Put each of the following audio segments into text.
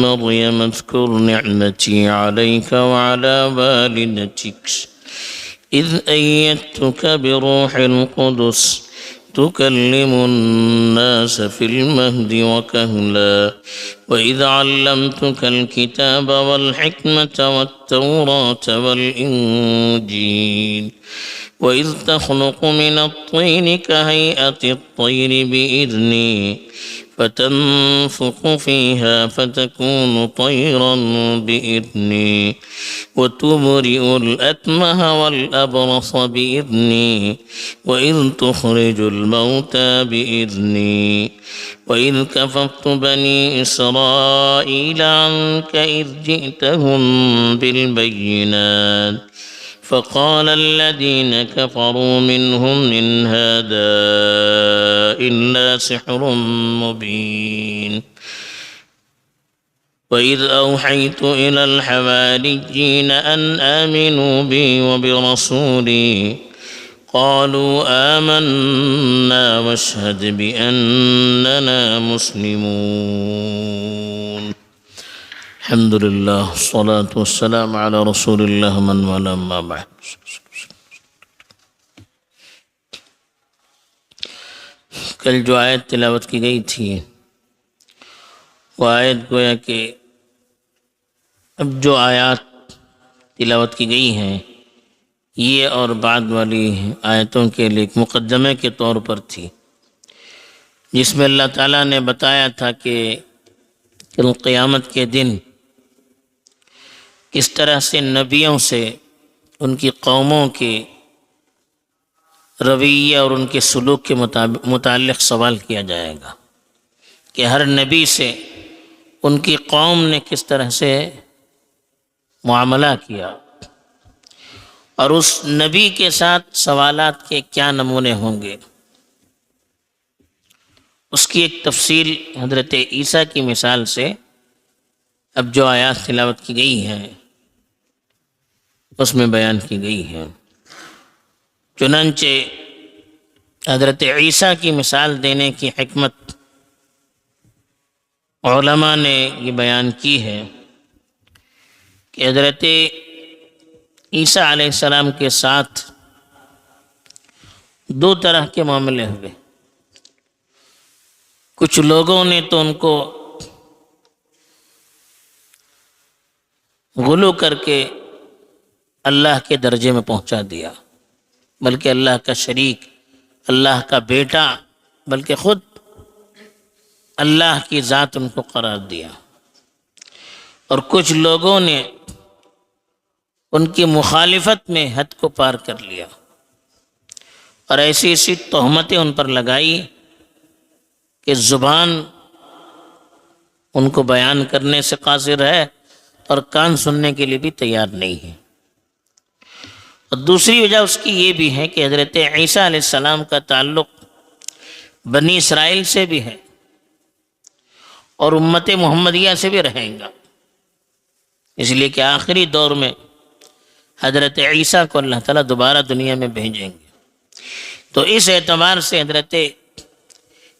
مريم اذكر نعمتي عليك وعلى والدتك إذ أيدتك بروح القدس تكلم الناس في المهد وكهلا وإذ علمتك الكتاب والحكمة والتوراة والإنجيل وإذ تخلق من الطين كهيئة الطير بإذني فتنفخ فيها فتكون طيرا بإذني وتبرئ الأكمه والأبرص بإذني وإذ تخرج الموتى بإذني وإذ كففت بني إسرائيل عنك إذ جئتهم بالبينات فقال الذين كفروا منهم إن هذا إلا سحر مبين وإذ أوحيت إلى الحواريين أن آمنوا بي وبرسولي قالوا آمنا واشهد بأننا مسلمون الحمد لله الصلاة والسلام على رسول الله من والاه أما بعد. کل جو آیت تلاوت کی گئی تھی وہ آیت گویا کہ اب جو آیات تلاوت کی گئی ہیں یہ اور بعد والی آیتوں کے لیے ایک مقدمے کے طور پر تھی، جس میں اللہ تعالیٰ نے بتایا تھا کہ کل قیامت کے دن کس طرح سے نبیوں سے ان کی قوموں کے رویہ اور ان کے سلوک کے متعلق سوال کیا جائے گا کہ ہر نبی سے ان کی قوم نے کس طرح سے معاملہ کیا اور اس نبی کے ساتھ سوالات کے کیا نمونے ہوں گے۔ اس کی ایک تفصیل حضرت عیسیٰ کی مثال سے اب جو آیات تلاوت کی گئی ہیں اس میں بیان کی گئی ہے۔ چنانچہ حضرت عیسیٰ کی مثال دینے کی حکمت علماء نے یہ بیان کی ہے کہ حضرت عیسیٰ علیہ السلام کے ساتھ دو طرح کے معاملے ہوئے۔ کچھ لوگوں نے تو ان کو غلو کر کے اللہ کے درجے میں پہنچا دیا، بلکہ اللہ کا شریک، اللہ کا بیٹا، بلکہ خود اللہ کی ذات ان کو قرار دیا۔ اور کچھ لوگوں نے ان کی مخالفت میں حد کو پار کر لیا اور ایسی ایسی تہمتیں ان پر لگائی کہ زبان ان کو بیان کرنے سے قاصر ہے اور کان سننے کے لیے بھی تیار نہیں ہے۔ اور دوسری وجہ اس کی یہ بھی ہے کہ حضرت عیسیٰ علیہ السلام کا تعلق بنی اسرائیل سے بھی ہے اور امت محمدیہ سے بھی رہیں گا، اس لیے کہ آخری دور میں حضرت عیسیٰ کو اللہ تعالیٰ دوبارہ دنیا میں بھیجیں گے۔ تو اس اعتبار سے حضرت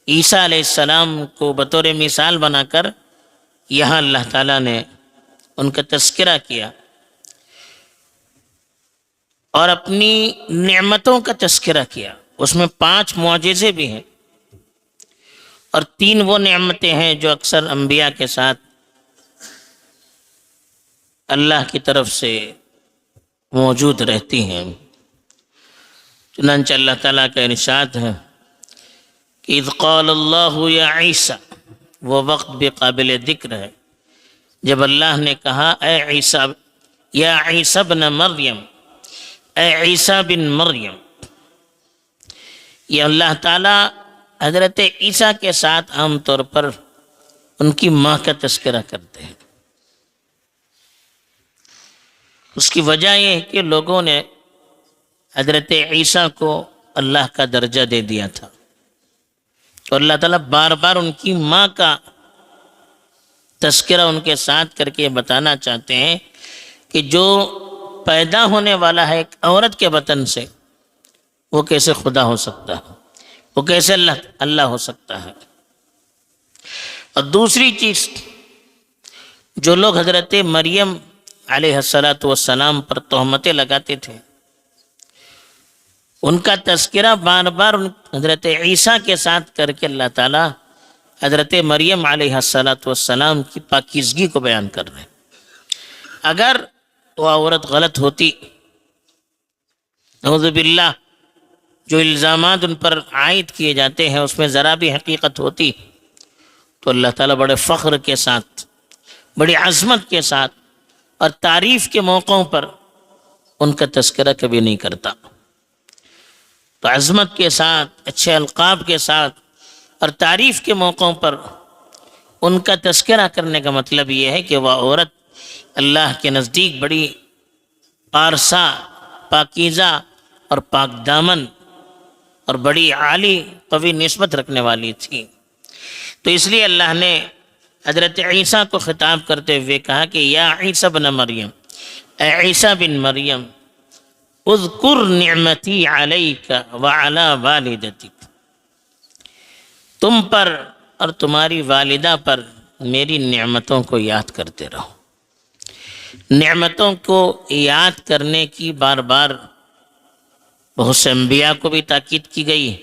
عیسیٰ علیہ السلام کو بطور مثال بنا کر یہاں اللہ تعالیٰ نے ان کا تذکرہ کیا اور اپنی نعمتوں کا تذکرہ کیا۔ اس میں 5 معجزے بھی ہیں اور 3 وہ نعمتیں ہیں جو اکثر انبیاء کے ساتھ اللہ کی طرف سے موجود رہتی ہیں۔ چنانچہ اللہ تعالیٰ کا ارشاد ہے کہ اذ قال اللہ یا عیسیٰ، وہ وقت بھی قابل ذکر ہے جب اللہ نے کہا اے عیسیٰ، یا عیسیٰ ابن مریم، اے عیسیٰ بن مریم۔ یہ اللہ تعالیٰ حضرت عیسیٰ کے ساتھ عام طور پر ان کی ماں کا تذکرہ کرتے ہیں۔ اس کی وجہ یہ ہے کہ لوگوں نے حضرت عیسیٰ کو اللہ کا درجہ دے دیا تھا اور اللہ تعالیٰ بار بار ان کی ماں کا تذکرہ ان کے ساتھ کر کے بتانا چاہتے ہیں کہ جو پیدا ہونے والا ہے ایک عورت کے بطن سے، وہ کیسے خدا ہو سکتا ہے، وہ کیسے اللہ ہو سکتا ہے۔ اور دوسری چیز جو لوگ حضرت مریم علیہ السلام پر تہمتیں لگاتے تھے، ان کا تذکرہ بار بار حضرت عیسیٰ کے ساتھ کر کے اللہ تعالیٰ حضرت مریم علیہ السلام کی پاکیزگی کو بیان کر رہے ہیں۔ اگر وہ عورت غلط ہوتی، نعوذ باللہ، جو الزامات ان پر عائد کیے جاتے ہیں اس میں ذرا بھی حقیقت ہوتی، تو اللہ تعالیٰ بڑے فخر کے ساتھ، بڑی عظمت کے ساتھ اور تعریف کے موقعوں پر ان کا تذکرہ کبھی نہیں کرتا۔ تو عظمت کے ساتھ، اچھے القاب کے ساتھ اور تعریف کے موقعوں پر ان کا تذکرہ کرنے کا مطلب یہ ہے کہ وہ عورت اللہ کے نزدیک بڑی پارسا، پاکیزہ اور پاک دامن اور بڑی عالی قوی نسبت رکھنے والی تھی۔ تو اس لیے اللہ نے حضرت عیسیٰ کو خطاب کرتے ہوئے کہا کہ یا عیسیٰ بن مریم، اے عیسیٰ بن مریم، اذکر نعمتی علیک وعلی والدتک، تم پر اور تمہاری والدہ پر میری نعمتوں کو یاد کرتے رہو۔ نعمتوں کو یاد کرنے کی بار بار بہت سے انبیاء کو بھی تاکید کی گئی،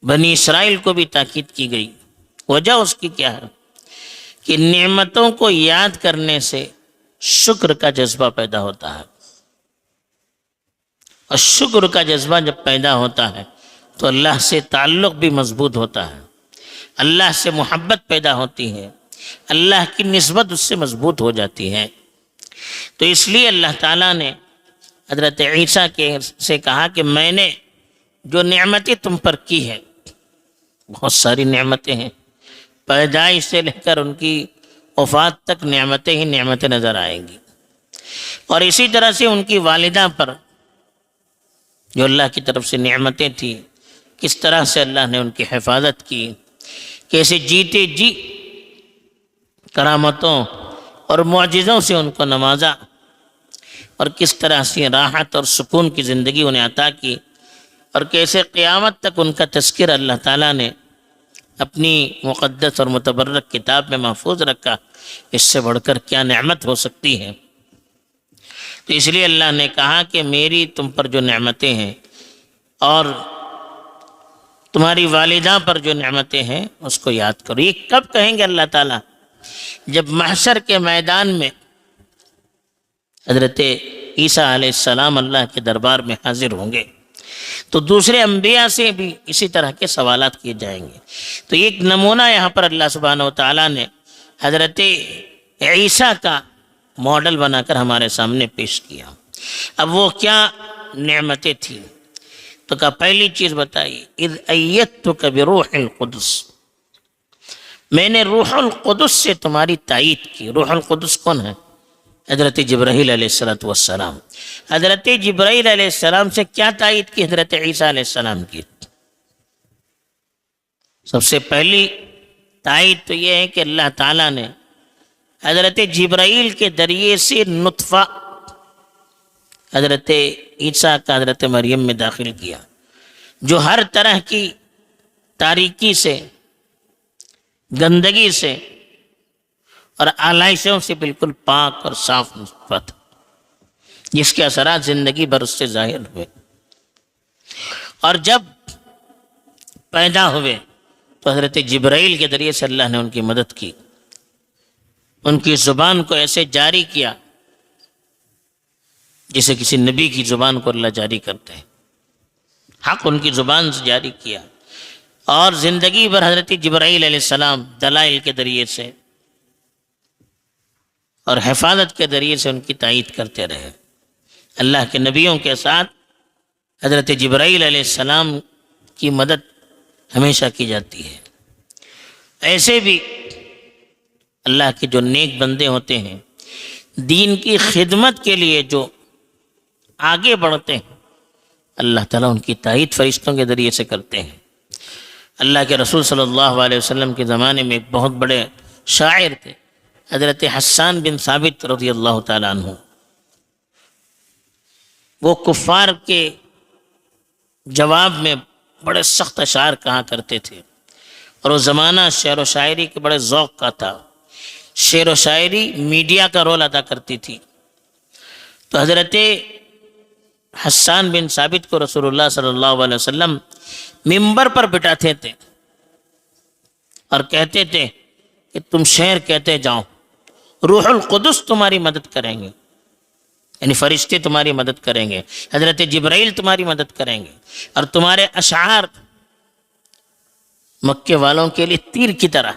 بنی اسرائیل کو بھی تاکید کی گئی۔ وجہ اس کی کیا ہے کہ نعمتوں کو یاد کرنے سے شکر کا جذبہ پیدا ہوتا ہے، اور شکر کا جذبہ جب پیدا ہوتا ہے تو اللہ سے تعلق بھی مضبوط ہوتا ہے، اللہ سے محبت پیدا ہوتی ہے، اللہ کی نسبت اس سے مضبوط ہو جاتی ہے۔ تو اس لیے اللہ تعالیٰ نے حضرت عیسیٰ سے کہا کہ میں نے جو نعمتیں تم پر کی ہے، بہت ساری نعمتیں ہیں، پیدائش سے لے کر ان کی وفات تک نعمتیں ہی نعمتیں نظر آئیں گی۔ اور اسی طرح سے ان کی والدہ پر جو اللہ کی طرف سے نعمتیں تھیں، کس طرح سے اللہ نے ان کی حفاظت کی، کیسے جیتے جی کرامتوں اور معجزوں سے ان کو نوازا، اور کس طرح سے راحت اور سکون کی زندگی انہیں عطا کی، اور کیسے قیامت تک ان کا تذکر اللہ تعالیٰ نے اپنی مقدس اور متبرک کتاب میں محفوظ رکھا۔ اس سے بڑھ کر کیا نعمت ہو سکتی ہے؟ تو اس لیے اللہ نے کہا کہ میری تم پر جو نعمتیں ہیں اور تمہاری والدہ پر جو نعمتیں ہیں اس کو یاد کرو۔ یہ کب کہیں گے اللہ تعالیٰ؟ جب محشر کے میدان میں حضرت عیسیٰ علیہ السلام اللہ کے دربار میں حاضر ہوں گے تو دوسرے انبیاء سے بھی اسی طرح کے سوالات کیے جائیں گے۔ تو ایک نمونہ یہاں پر اللہ سبحانہ و تعالیٰ نے حضرت عیسیٰ کا ماڈل بنا کر ہمارے سامنے پیش کیا۔ اب وہ کیا نعمتیں تھیں؟ تو کہا پہلی چیز بتائی، اذ ایدتک بروح القدس، میں نے روح القدس سے تمہاری تائید کی۔ روح القدس کون ہے؟ حضرت جبرائیل علیہ السلام۔ حضرت جبرائیل علیہ السلام سے کیا تائید کی حضرت عیسیٰ علیہ السلام کی؟ سب سے پہلی تائید تو یہ ہے کہ اللہ تعالیٰ نے حضرت جبرائیل کے ذریعے سے نطفہ حضرت عیسیٰ کا حضرت مریم میں داخل کیا، جو ہر طرح کی تاریکی سے، گندگی سے اور آلائشوں سے بالکل پاک اور صاف نطفہ تھا، جس کے اثرات زندگی بھر اس سے ظاہر ہوئے۔ اور جب پیدا ہوئے تو حضرت جبرائیل کے ذریعے سے اللہ نے ان کی مدد کی، ان کی زبان کو ایسے جاری کیا جسے کسی نبی کی زبان کو اللہ جاری کرتے ہیں، حق ان کی زبان سے جاری کیا، اور زندگی بھر حضرت جبرائیل علیہ السلام دلائل کے ذریعے سے اور حفاظت کے ذریعے سے ان کی تائید کرتے رہے۔ اللہ کے نبیوں کے ساتھ حضرت جبرائیل علیہ السلام کی مدد ہمیشہ کی جاتی ہے۔ ایسے بھی اللہ کے جو نیک بندے ہوتے ہیں، دین کی خدمت کے لیے جو آگے بڑھتے ہیں، اللہ تعالیٰ ان کی تائید فرشتوں کے ذریعے سے کرتے ہیں۔ اللہ کے رسول صلی اللہ علیہ وسلم کے زمانے میں ایک بہت بڑے شاعر تھے، حضرت حسان بن ثابت رضی اللہ تعالیٰ عنہ۔ وہ کفار کے جواب میں بڑے سخت اشعار کہا کرتے تھے، اور وہ زمانہ شعر و شاعری کے بڑے ذوق کا تھا۔ شعر و شاعری میڈیا کا رول ادا کرتی تھی. تو حضرت حسان بن ثابت کو رسول اللہ صلی اللہ علیہ وسلم ممبر پر بٹھاتے تھے اور کہتے تھے کہ تم شعر کہتے جاؤ، روح القدس تمہاری مدد کریں گے، یعنی فرشتے تمہاری مدد کریں گے، حضرت جبرائیل تمہاری مدد کریں گے، اور تمہارے اشعار مکے والوں کے لیے تیر کی طرح،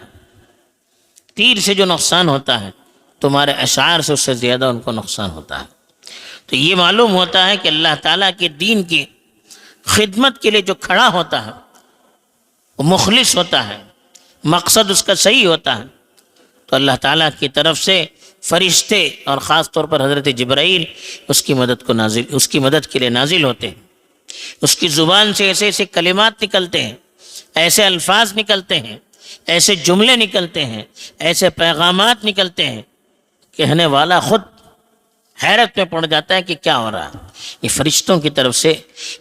تیر سے جو نقصان ہوتا ہے تمہارے اشعار سے اس سے زیادہ ان کو نقصان ہوتا ہے. تو یہ معلوم ہوتا ہے کہ اللہ تعالیٰ کے دین کی خدمت کے لیے جو کھڑا ہوتا ہے وہ مخلص ہوتا ہے، مقصد اس کا صحیح ہوتا ہے، تو اللہ تعالیٰ کی طرف سے فرشتے اور خاص طور پر حضرت جبرائیل اس کی مدد کے لیے نازل ہوتے ہیں. اس کی زبان سے ایسے ایسے کلمات نکلتے ہیں، ایسے الفاظ نکلتے ہیں، ایسے جملے نکلتے ہیں، ایسے پیغامات نکلتے ہیں، کہنے والا خود حیرت میں پڑ جاتا ہے کہ کیا ہو رہا ہے. یہ فرشتوں کی طرف سے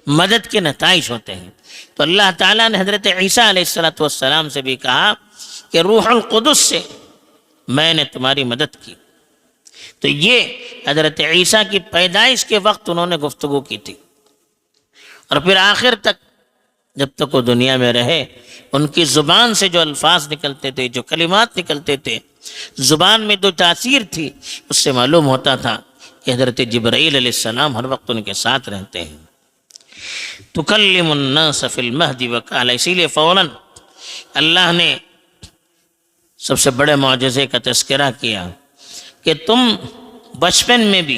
مدد کے نتائج ہوتے ہیں. تو اللہ تعالیٰ نے حضرت عیسیٰ علیہ السلام سے بھی کہا کہ روح القدس سے میں نے تمہاری مدد کی. تو یہ حضرت عیسیٰ کی پیدائش کے وقت انہوں نے گفتگو کی تھی، اور پھر آخر تک جب تک وہ دنیا میں رہے ان کی زبان سے جو الفاظ نکلتے تھے، جو کلمات نکلتے تھے، زبان میں جو تاثیر تھی، اس سے معلوم ہوتا تھا کہ حضرت جبرائیل علیہ السلام ہر وقت ان کے ساتھ رہتے ہیں. تکلم الناس فی المہد وکہلا، اسی لیے فوراً اللہ نے سب سے بڑے معجزے کا تذکرہ کیا کہ تم بچپن میں بھی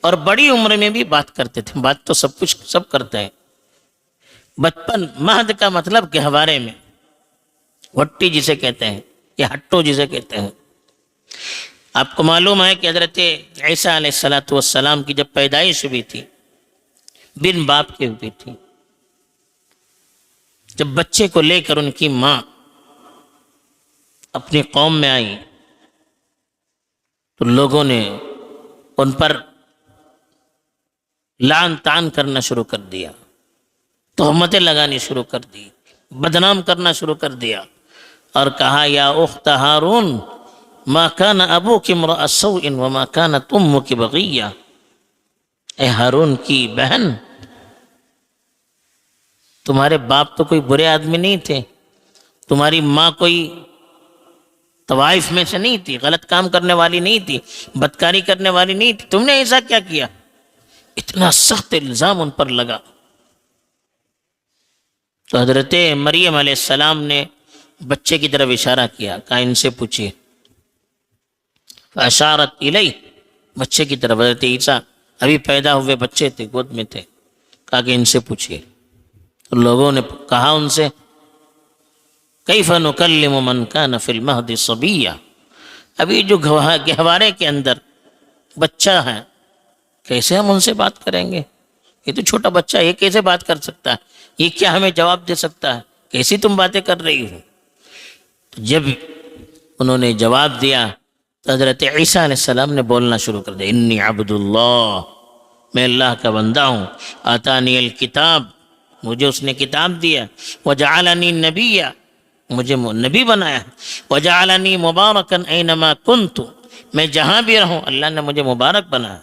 اور بڑی عمر میں بھی بات کرتے تھے. بات تو سب کرتے ہیں. بچپن، مہد کا مطلب گہوارے میں، وٹی جسے کہتے ہیں یا ہٹو جسے کہتے ہیں. آپ کو معلوم ہے کہ حضرت عیسیٰ علیہ السلام کی جب پیدائش ہوئی تھی بن باپ کے ہوئی تھی. جب بچے کو لے کر ان کی ماں اپنی قوم میں آئی تو لوگوں نے ان پر لعن طعن کرنا شروع کر دیا، تہمتیں لگانی شروع کر دی، بدنام کرنا شروع کر دیا، اور کہا یا اخت ہارون ما کان ابوک امرأ سوء وما کانت امک بغیہ، اے ہارون کی بہن تمہارے باپ تو کوئی برے آدمی نہیں تھے، تمہاری ماں کوئی طوائف میں سے نہیں تھی، غلط کام کرنے والی نہیں تھی، بدکاری کرنے والی نہیں تھی، تم نے ایسا کیا کیا؟ اتنا سخت الزام ان پر لگا. تو حضرت مریم علیہ السلام نے بچے کی طرف اشارہ کیا، کہا ان سے پوچھیے. فاشارت الیہ، بچے کی طرف، حضرت عیسیٰ ابھی پیدا ہوئے بچے تھے، گود میں تھے، کہا کہ ان سے پوچھیے. تو لوگوں نے کہا ان سے کیف نکلم من کان فی المہد صبیہ، ابھی جو گہوارے کے اندر بچہ ہے کیسے ہم ان سے بات کریں گے؟ یہ تو چھوٹا بچہ ہے، یہ کیسے بات کر سکتا ہے؟ یہ کیا ہمیں جواب دے سکتا ہے؟ کیسی تم باتیں کر رہی ہو؟ تو جب انہوں نے جواب دیا تو حضرت عیسیٰ علیہ السلام نے بولنا شروع کر دیا، انی عبد اللہ، میں اللہ کا بندہ ہوں، آتانی الکتاب، مجھے اس نے کتاب دیا، وجعلنی نبیّ، مجھے نبی بنایا، وجعلنی مبارکا اینما کنت، میں جہاں بھی رہوں اللہ نے مجھے مبارک بنایا،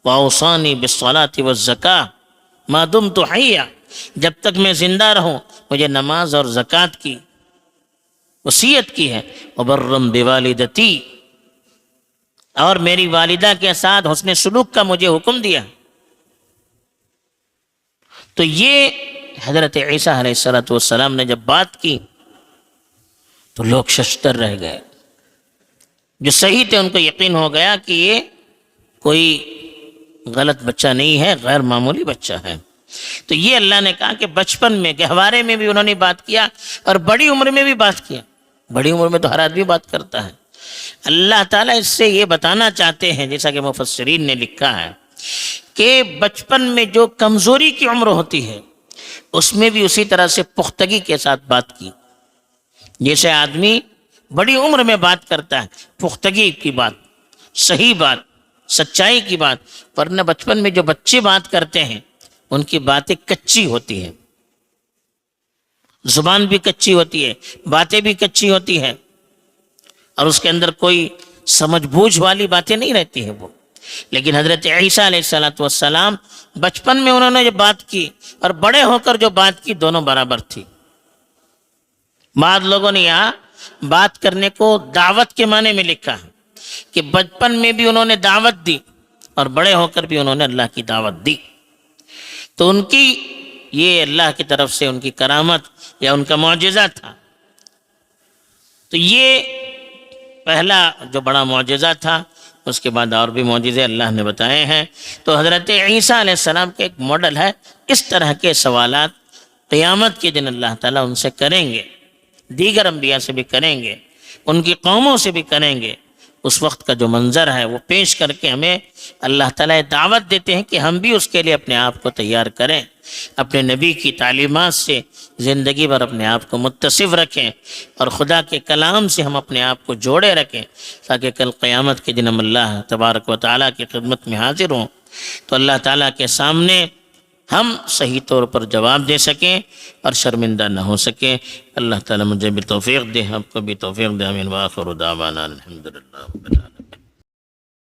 واوصانی بالصلاۃ والزکاۃ ما دمت حیا، جب تک میں زندہ رہوں مجھے نماز اور زکوٰۃ کی وصیت کی ہے، وبرم بوالدتی، اور میری والدہ کے ساتھ حسن سلوک کا مجھے حکم دیا. تو یہ حضرت عیسیٰ علیہ السلام نے جب بات کی تو لوگ ششدر رہ گئے. جو صحیح تھے ان کو یقین ہو گیا کہ یہ کوئی غلط بچہ نہیں ہے، غیر معمولی بچہ ہے. تو یہ اللہ نے کہا کہ بچپن میں گہوارے میں بھی انہوں نے بات کیا اور بڑی عمر میں بھی بات کیا. بڑی عمر میں تو ہر آدمی بات کرتا ہے. اللہ تعالیٰ اس سے یہ بتانا چاہتے ہیں، جیسا کہ مفسرین نے لکھا ہے، کہ بچپن میں جو کمزوری کی عمر ہوتی ہے اس میں بھی اسی طرح سے پختگی کے ساتھ بات کی. جیسے آدمی بڑی عمر میں بات کرتا ہے، پختگی کی بات، صحیح بات، سچائی کی بات، ورنہ بچپن میں جو بچے بات کرتے ہیں ان کی باتیں کچی ہوتی ہیں، زبان بھی کچی ہوتی ہے، باتیں بھی کچی ہوتی ہیں، اور اس کے اندر کوئی سمجھ بوجھ والی باتیں نہیں رہتی ہیں وہ. لیکن حضرت عیسیٰ علیہ السلام بچپن میں انہوں نے جو بات کی اور بڑے ہو کر جو بات کی دونوں برابر تھی. بعض لوگوں نے یہاں بات کرنے کو دعوت کے معنی میں لکھا ہے کہ بچپن میں بھی انہوں نے دعوت دی اور بڑے ہو کر بھی انہوں نے اللہ کی دعوت دی. تو ان کی یہ اللہ کی طرف سے ان کی کرامت یا ان کا معجزہ تھا. تو یہ پہلا جو بڑا معجزہ تھا. اس کے بعد اور بھی معجزے اللہ نے بتائے ہیں. تو حضرت عیسیٰ علیہ السلام کے ایک ماڈل ہے. اس طرح کے سوالات قیامت کے دن اللہ تعالیٰ ان سے کریں گے، دیگر انبیاء سے بھی کریں گے، ان کی قوموں سے بھی کریں گے. اس وقت کا جو منظر ہے وہ پیش کر کے ہمیں اللہ تعالیٰ دعوت دیتے ہیں کہ ہم بھی اس کے لیے اپنے آپ کو تیار کریں، اپنے نبی کی تعلیمات سے زندگی بھر اپنے آپ کو متصف رکھیں اور خدا کے کلام سے ہم اپنے آپ کو جوڑے رکھیں، تاکہ کل قیامت کے دن ہم اللہ تبارک و تعالیٰ کی خدمت میں حاضر ہوں تو اللہ تعالیٰ کے سامنے ہم صحیح طور پر جواب دے سکیں اور شرمندہ نہ ہو سکیں. اللہ تعالیٰ مجھے بھی توفیق دے، آپ کو بھی توفیق دے. آمین. وآخر دعوانا الحمدللہ رب العالمین.